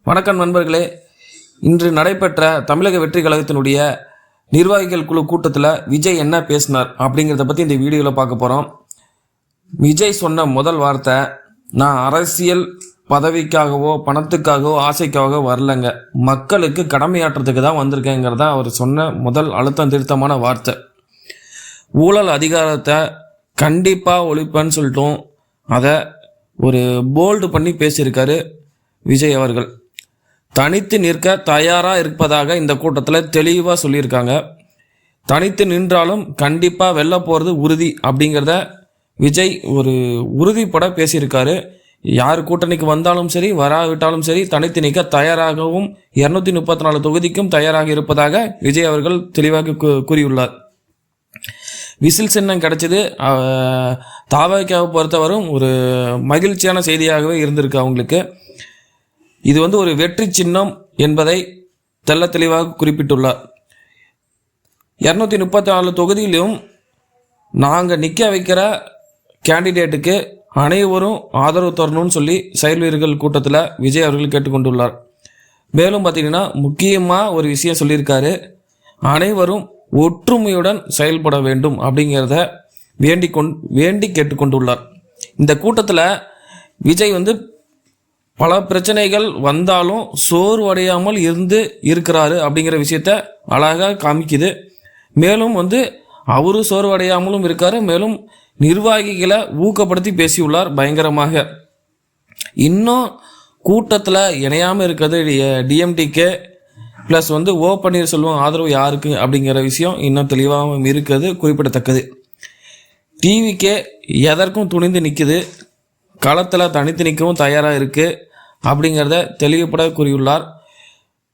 வணக்கம் நண்பர்களே. இன்று நடைபெற்ற தமிழக வெற்றி கழகத்தினுடைய நிர்வாகிகள் குழு கூட்டத்தில் விஜய் என்ன பேசினார் அப்படிங்கிறத பற்றி இந்த வீடியோவில் பார்க்க போகிறோம். விஜய் சொன்ன முதல் வார்த்தை, நான் அரசியல் பதவிக்காகவோ பணத்துக்காகவோ ஆசைக்காகவோ வரலைங்க, மக்களுக்கு கடமையாற்றுறதுக்கு தான் வந்திருக்கேங்கிறத அவர் சொன்ன முதல் அழுத்தம் திருத்தமான வார்த்தை. ஊழல் அதிகாரத்தை கண்டிப்பாக ஒழிப்பேன்னு சொல்லிட்டோம். அதை ஒரு போல்டு பண்ணி பேசியிருக்காரு விஜய் அவர்கள். தனித்து நிற்க தயாராக இருப்பதாக இந்த கூட்டத்தில் தெளிவாக சொல்லியிருக்காங்க. தனித்து நின்றாலும் கண்டிப்பாக வெல்ல போகிறது உறுதி அப்படிங்கிறத விஜய் ஒரு உறுதிப்பட பேசியிருக்காரு. யார் கூட்டணிக்கு வந்தாலும் சரி வராவிட்டாலும் சரி தனித்து நிற்க தயாராகவும் 234 தொகுதிக்கும் தயாராக இருப்பதாக விஜய் அவர்கள் தெளிவாக கூறியுள்ளார். விசில் சின்னம் கிடைச்சது தாவகைக்காக பொறுத்தவரும் ஒரு மகிழ்ச்சியான செய்தியாகவே இருந்திருக்கு அவங்களுக்கு. இது ஒரு வெற்றி சின்னம் என்பதை தெள்ள தெளிவாக குறிப்பிட்டுள்ளார். 234 தொகுதியிலும் நாங்கள் நிற்க வைக்கிற கேண்டிடேட்டுக்கு அனைவரும் ஆதரவு தரணும்னு சொல்லி செயல் வீரர்கள் கூட்டத்தில் விஜய் அவர்கள் கேட்டுக்கொண்டுள்ளார். மேலும் பார்த்திங்கன்னா முக்கியமாக ஒரு விஷயம் சொல்லியிருக்காரு, அனைவரும் ஒற்றுமையுடன் செயல்பட வேண்டும் அப்படிங்கிறத வேண்டி கேட்டுக்கொண்டுள்ளார். இந்த கூட்டத்தில் விஜய் பல பிரச்சனைகள் வந்தாலும் சோர்வடையாமல் இருக்கிறாரு அப்படிங்கிற விஷயத்த அழகாக காமிக்குது. மேலும் அவரும் சோர்வடையாமலும் இருக்காரு. மேலும் நிர்வாகிகளை ஊக்கப்படுத்தி பேசியுள்ளார் பயங்கரமாக. இன்னும் கூட்டத்தில் இணையாமல் இருக்கிறது டிஎம்டிகே ப்ளஸ் ஓ பன்னீர்செல்வம் ஆதரவு யாருக்கு அப்படிங்கிற விஷயம் இன்னும் தெளிவாக இருக்கிறது குறிப்பிடத்தக்கது. டிவிக்கே எதற்கும் துணிந்து நிற்குது, களத்தில் தனித்து நிற்கவும் தயாராக இருக்குது அப்படிங்கிறத தெளிவுபட கூறியுள்ளார்.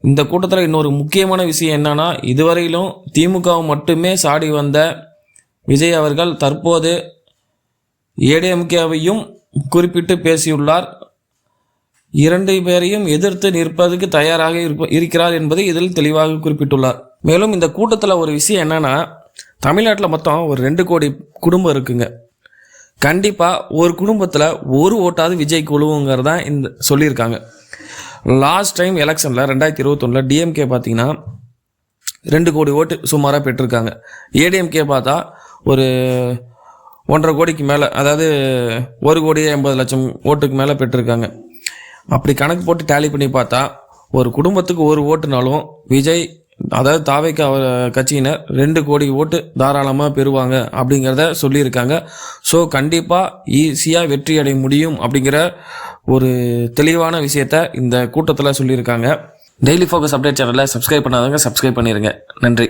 இந்த கூட்டத்தில் இன்னொரு முக்கியமான விஷயம் என்னன்னா, இதுவரையிலும் திமுகவை மட்டுமே சாடி வந்த விஜய் அவர்கள் தற்போது ஏடிஎம்கேவையும் குறிப்பிட்டு பேசியுள்ளார். 2 பேரையும் எதிர்த்து நிற்பதற்கு தயாராக இருக்கிறார் என்பதை இதில் தெளிவாக குறிப்பிட்டுள்ளார். மேலும் இந்த கூட்டத்தில் ஒரு விஷயம் என்னன்னா, தமிழ்நாட்டில் மொத்தம் ஒரு 2 கோடி குடும்பம் இருக்குங்க. கண்டிப்பாக ஒரு குடும்பத்தில் ஒரு ஓட்டாவது விஜய்க்கு உழுவுங்கிறது தான் இந்த சொல்லியிருக்காங்க. லாஸ்ட் டைம் எலெக்ஷனில் 2021 டிஎம்கே பார்த்தீங்கன்னா 2 கோடி ஓட்டு சுமாராக பெற்றிருக்காங்க. ஏடிஎம்கே பார்த்தா ஒரு 1.5 கோடிக்கு மேலே, அதாவது 1,80,00,000 ஓட்டுக்கு மேலே பெற்றிருக்காங்க. அப்படி கணக்கு போட்டு டேலி பண்ணி பார்த்தா ஒரு குடும்பத்துக்கு ஒரு ஓட்டுனாலும் விஜய், அதாவது தாவேக்கா கட்சியினர் 2 கோடி ஓட்டு தாராளமாக பெறுவாங்க அப்படிங்கிறத சொல்லியிருக்காங்க. ஸோ கண்டிப்பாக ஈஸியாக வெற்றி அடைய முடியும் அப்படிங்கிற ஒரு தெளிவான விஷயத்த இந்த கூட்டத்தில் சொல்லியிருக்காங்க. டெய்லி ஃபோக்கஸ் அப்டேட் சேனலை சப்ஸ்கிரைப் பண்ணாதவங்க சப்ஸ்கிரைப் பண்ணிடுங்க. நன்றி.